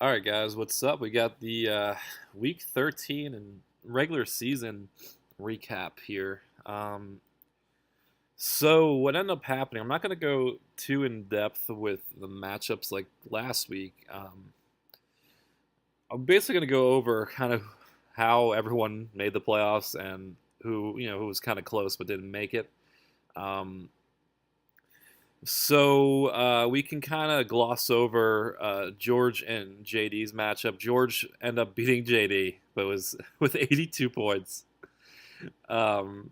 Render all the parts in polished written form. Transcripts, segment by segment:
All right, guys, what's up? We got the week 13 and regular season recap here. So, what ended up happening, I'm not going to go too in depth with the matchups like last week. I'm basically going to go over kind of how everyone made the playoffs and who was kind of close but didn't make it. Um, So we can kind of gloss over George and JD's matchup. George ended up beating JD, but was with 82 points, um,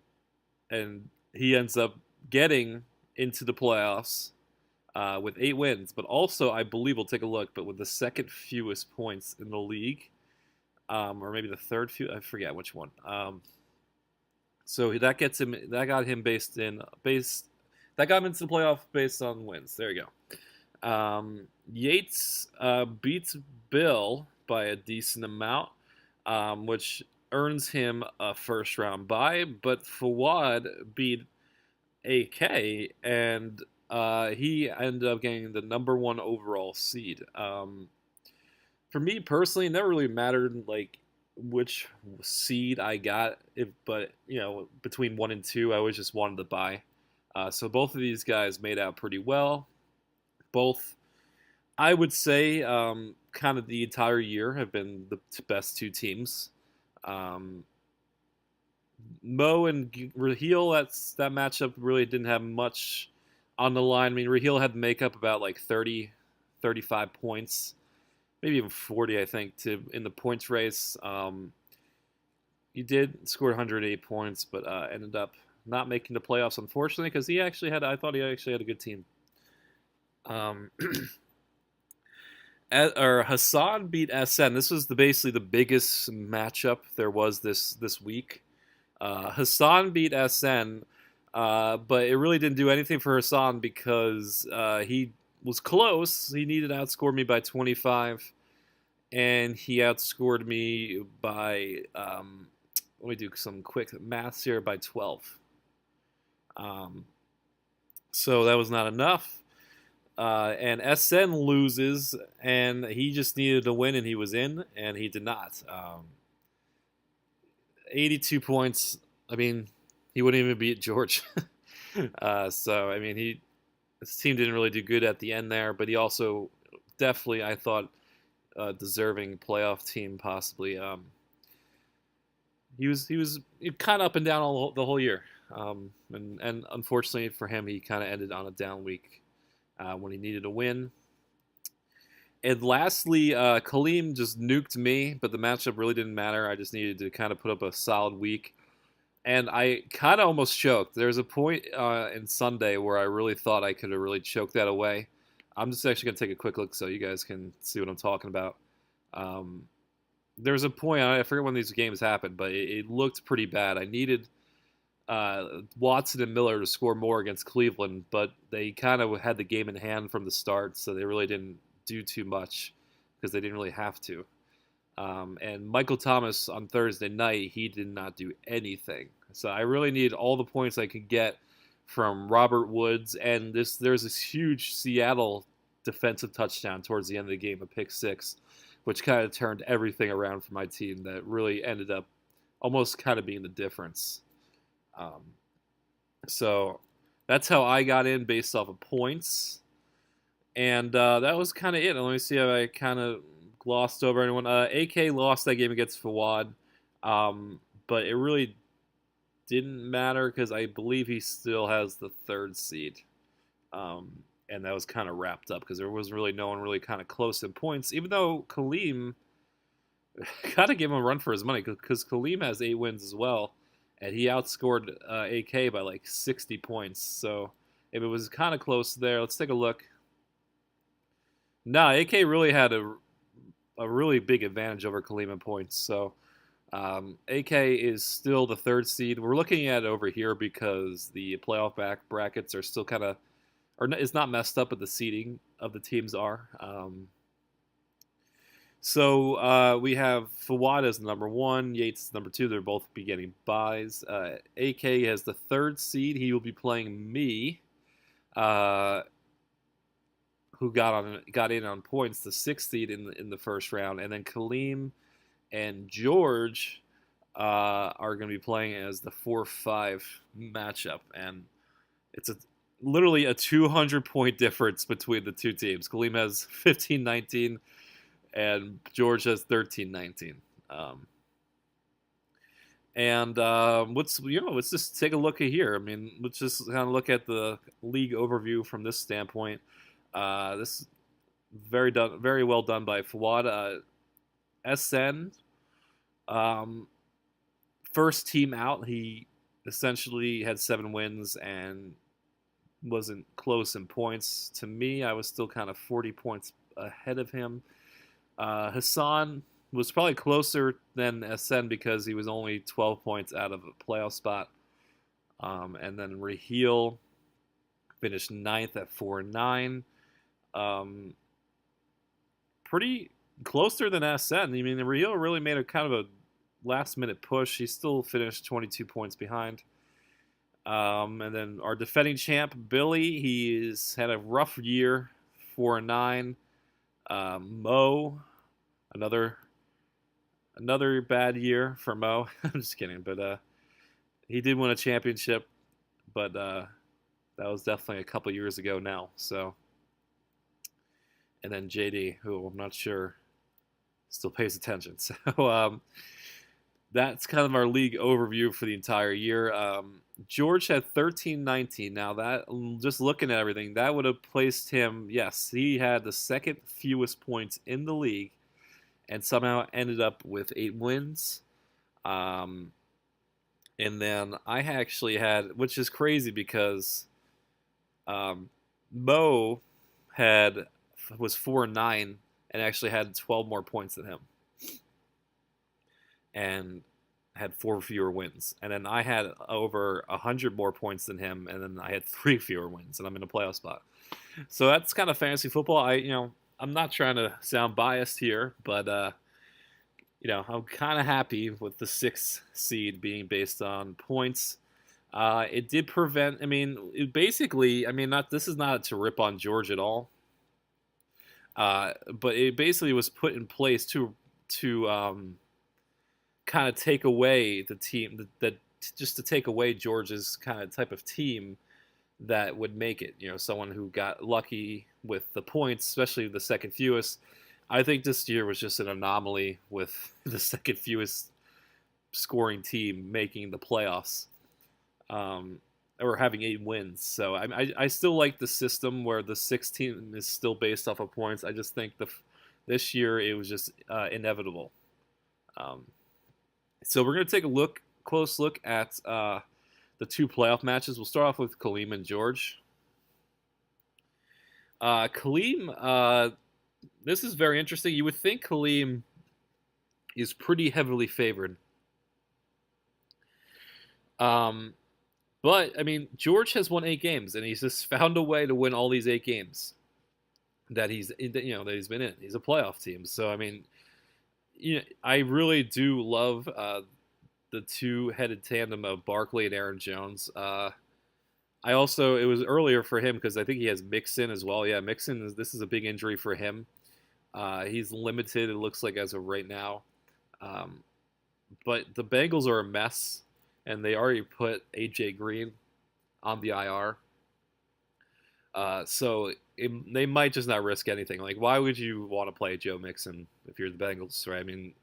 and he ends up getting into the playoffs with 8 wins. But also, I believe we'll take a look, but with the second fewest points in the league, or maybe the third few. I forget which one. So that gets him. That got him based. That got him into the playoff based on wins. There you go. Yates beats Bill by a decent amount, which earns him a first round bye. But Fawad beat AK, and he ended up getting the number one overall seed. For me personally, it never really mattered like which seed I got. But between 1 and 2, I always just wanted to buy. So both of these guys made out pretty well. Both, I would say, kind of the entire year have been the best two teams. Um, Mo and Raheel, that matchup really didn't have much on the line. I mean, Raheel had to make up about like 30, 35 points, maybe even 40, I think, to in the points race. He did score 108 points, but ended up not making the playoffs, unfortunately, because I thought he actually had a good team. Um, or Hassan beat SN. This was basically the biggest matchup there was this week. Hassan beat SN, but it really didn't do anything for Hassan because he was close. He needed to outscore me by 25, and he outscored me by let me do some quick maths here, by 12. Um, so that was not enough. And SN loses, and he just needed to win, and he was in, and he did not. 82 points. I mean, he wouldn't even beat George. So I mean, his team didn't really do good at the end there, but he also definitely, I thought, deserving playoff team possibly. He was kind of up and down the whole year, and unfortunately for him, he kind of ended on a down week when he needed a win. And lastly, Kaleem just nuked me, but the matchup really didn't matter. I just needed to kind of put up a solid week. And I kind of almost choked. There's a point in Sunday where I really thought I could have really choked that away. I'm just actually going to take a quick look so you guys can see what I'm talking about. Um, there's a point, I forget when these games happened, but it looked pretty bad. I needed Watson and Miller to score more against Cleveland, but they kind of had the game in hand from the start, so they really didn't do too much because they didn't really have to. And Michael Thomas on Thursday night, he did not do anything. So I really needed all the points I could get from Robert Woods, and there's this huge Seattle defensive touchdown towards the end of the game, a pick six, which kind of turned everything around for my team. That really ended up almost kind of being the difference. Um, so that's how I got in based off of points. And that was kind of it. Let me see if I kind of glossed over anyone. AK lost that game against Fawad, but it really didn't matter because I believe he still has the third seed. And that was kind of wrapped up because there was really no one really kind of close in points, even though Kaleem kind of gave him a run for his money because Kaleem has 8 wins as well, and he outscored AK by like 60 points. So if it was kind of close there, let's take a look. No, AK really had a really big advantage over Kaleem in points. So AK is still the third seed. We're looking at it over here because the playoff brackets are still kind of, or it's not messed up, but the seeding of the teams are. So we have Fawad as number one, Yates is number two. They're both be getting buys. AK has the third seed. He will be playing me. who got in on points, the 6th seed in the first round, and then Kaleem and George are going to be playing as the 4-5 matchup, and it's literally a 200-point difference between the two teams. Kaleem has 15-19, and George has 13-19. Let's just take a look at here. I mean, let's just kind of look at the league overview from this standpoint. This very well done by Fawad. SN, first team out. He essentially had 7 wins and wasn't close in points. To me, I was still kind of 40 points ahead of him. Hassan was probably closer than SN because he was only 12 points out of a playoff spot. And then Raheel finished 9th at 4-9. Pretty closer than SN. I mean, Raheel really made a kind of a last-minute push. He still finished 22 points behind. And then our defending champ, Billy, he's had a rough year, 4-9. Mo, another bad year for Mo. I'm just kidding, but he did win a championship, but that was definitely a couple years ago now. So, and then JD, who I'm not sure still pays attention. So that's kind of our league overview for the entire year. George had 13-19. Now that, just looking at everything, that would have placed him, yes, he had the second fewest points in the league and somehow ended up with 8 wins. And then I actually had, which is crazy because Mo was 4-9 and actually had 12 more points than him. And had 4 fewer wins. And then I had over 100 more points than him, and then I had 3 fewer wins, and I'm in a playoff spot. So that's kind of fantasy football. I'm not trying to sound biased here, but I'm kind of happy with the 6th seed being based on points. It did prevent. I mean, this is not to rip on George at all. But it basically was put in place to kind of take away the team that just to take away George's kind of type of team that would make it. Someone who got lucky with the points, especially the second fewest. I think this year was just an anomaly with the second fewest scoring team making the playoffs, or having 8 wins. So I still like the system where the 6th team is still based off of points. I just think this year it was just inevitable. So we're going to take a close look at the 2 playoff matches. We'll start off with Kaleem and George. Kaleem, this is very interesting. You would think Kaleem is pretty heavily favored. But, I mean, George has won 8 games, and he's just found a way to win all these 8 games that he's been in. He's a playoff team. So, I mean, I really do love the 2-headed tandem of Barkley and Aaron Jones. It was earlier for him because I think he has Mixon as well. Yeah, Mixon, this is a big injury for him. He's limited, it looks like, as of right now. But the Bengals are a mess, and they already put A.J. Green on the IR. So they might just not risk anything. Like, why would you want to play Joe Mixon if you're the Bengals, right? I mean,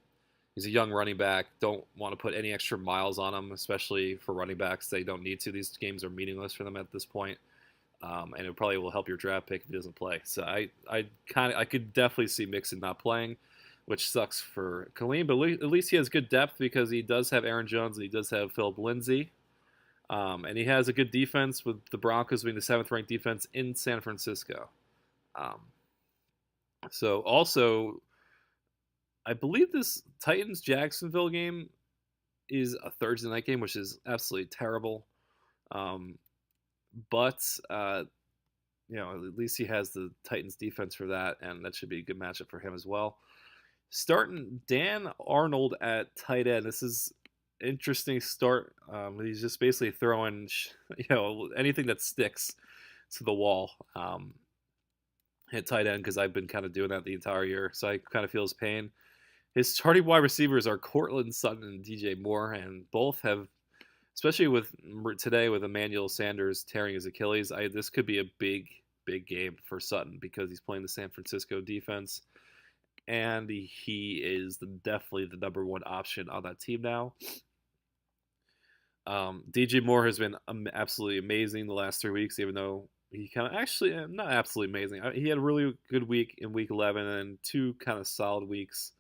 he's a young running back. Don't want to put any extra miles on him, especially for running backs. They don't need to. These games are meaningless for them at this point. And it probably will help your draft pick if he doesn't play. So I could definitely see Mixon not playing, which sucks for Kaleem. But at least he has good depth because he does have Aaron Jones and he does have Philip Lindsay. And he has a good defense with the Broncos being the 7th-ranked defense in San Francisco. So also, I believe this Titans-Jacksonville game is a Thursday night game, which is absolutely terrible. But at least he has the Titans defense for that, and that should be a good matchup for him as well. Starting Dan Arnold at tight end. This is interesting start. He's just basically throwing, anything that sticks to the wall. at tight end because I've been kind of doing that the entire year, so I kind of feel his pain. His starting wide receivers are Cortland Sutton and DJ Moore, and both have, especially with today with Emmanuel Sanders tearing his Achilles, this could be a big game for Sutton because he's playing the San Francisco defense, and he is definitely the number one option on that team now. DJ Moore has been absolutely amazing the last 3 weeks, even though he kind of actually not absolutely amazing. He had a really good week in week 11 and two kind of solid weeks.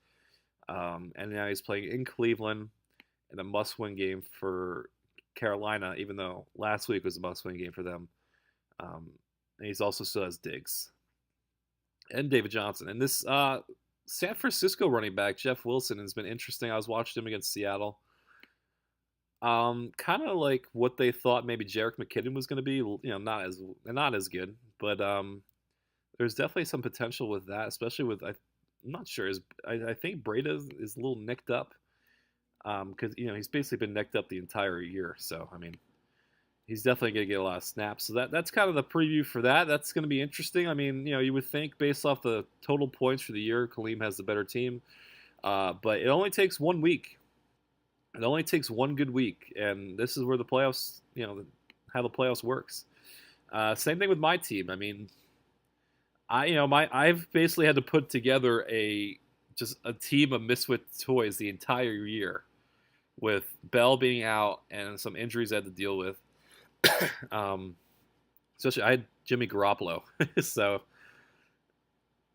And now he's playing in Cleveland in a must-win game for Carolina, even though last week was a must-win game for them. And he's also still has Diggs and David Johnson. And this San Francisco running back Jeff Wilson has been interesting. I was watching him against Seattle. Kind of like what they thought maybe Jerick McKinnon was going to be. You know, not as good, but there's definitely some potential with that, especially with I'm not sure. I think Breda is a little nicked up, because he's basically been nicked up the entire year. So I mean, he's definitely going to get a lot of snaps. So that's kind of the preview for that. That's going to be interesting. I mean, you would think based off the total points for the year, Khalim has the better team, but it only takes 1 week. It only takes one good week, and this is where the playoffs, how the playoffs works. Same thing with my team. I mean, I've basically had to put together just a team of misfit toys the entire year, with Bell being out and some injuries I had to deal with. Especially I had Jimmy Garoppolo, so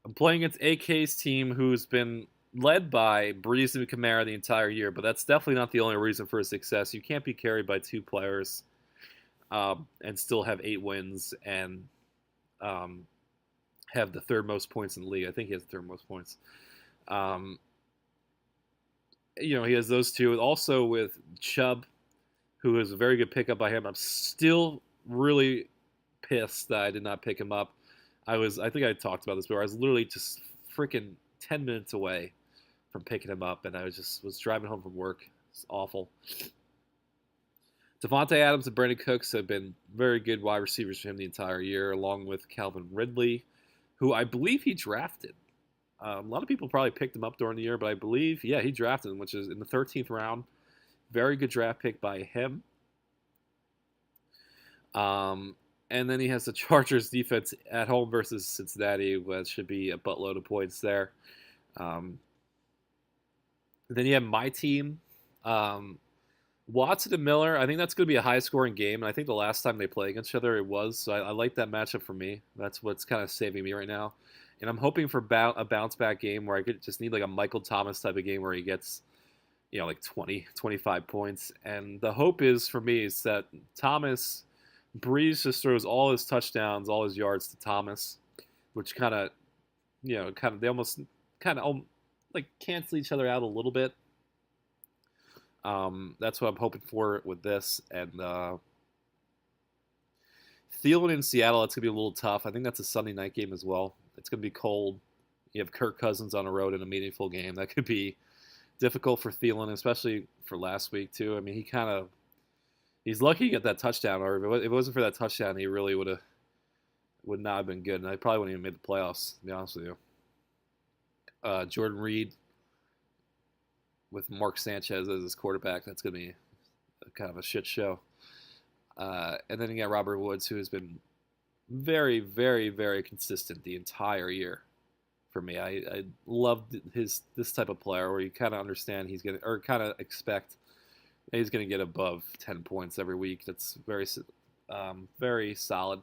I'm playing against AK's team, who's been led by Brees and Kamara the entire year, but that's definitely not the only reason for his success. You can't be carried by two players and still have 8 wins and have the third most points in the league. I think he has the third most points. He has those two. Also with Chubb, who is a very good pickup by him. I'm still really pissed that I did not pick him up. I think I talked about this before. I was literally just freaking 10 minutes away from picking him up, and I was driving home from work. It's awful. Devontae Adams and Brandon Cooks have been very good wide receivers for him the entire year, along with Calvin Ridley, who I believe he drafted. A lot of people probably picked him up during the year, but I believe, he drafted him, which is in the 13th round. Very good draft pick by him. And then he has the Chargers defense at home versus Cincinnati, which should be a buttload of points there. Then you have my team. Watson and Miller, I think that's going to be a high-scoring game, and I think the last time they played against each other, it was. So I like that matchup for me. That's what's kind of saving me right now. And I'm hoping for a bounce-back game where I could just need like a Michael Thomas type of game where he gets, like 20, 25 points. And the hope is, for me, is that Brees just throws all his touchdowns, all his yards to Thomas, which they almost kind of like cancel each other out a little bit. That's what I'm hoping for with this. And Thielen in Seattle, it's going to be a little tough. I think that's a Sunday night game as well. It's going to be cold. You have Kirk Cousins on the road in a meaningful game. That could be difficult for Thielen, especially for last week, too. I mean, he's lucky to get that touchdown, or if it wasn't for that touchdown, he really would not have been good. And I probably wouldn't even made the playoffs, to be honest with you. Jordan Reed with Mark Sanchez as his quarterback, that's going to be kind of a shit show. And then you got Robert Woods, who has been very, very, very consistent the entire year for me. I love this type of player where you kind of understand he's going to, or kind of expect he's going to get above 10 points every week. That's very, very solid.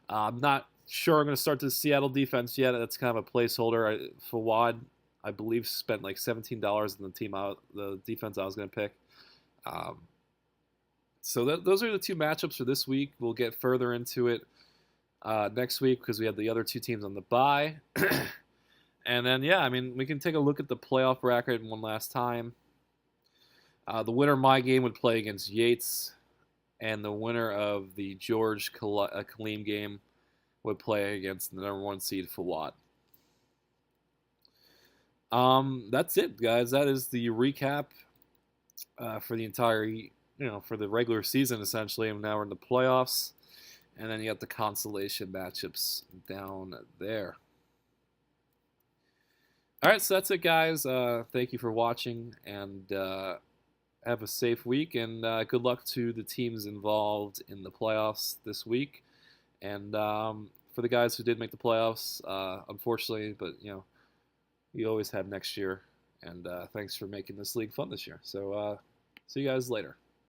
I'm not sure I'm going to start the Seattle defense yet. That's kind of a placeholder. Fawad, I believe, spent like $17 on the defense I was going to pick. So those are the two matchups for this week. We'll get further into it next week because we have the other two teams on the bye. And then, we can take a look at the playoff bracket one last time. The winner of my game would play against Yates, and the winner of the George Kaleem game would play against the number 1 seed Fawad. That's it, guys. That is the recap for the entire, for the regular season, essentially. And now we're in the playoffs. And then you got the consolation matchups down there. All right, so that's it, guys. Thank you for watching, and have a safe week, and good luck to the teams involved in the playoffs this week. And for the guys who did make the playoffs, unfortunately, but you always have next year. And thanks for making this league fun this year. So see you guys later.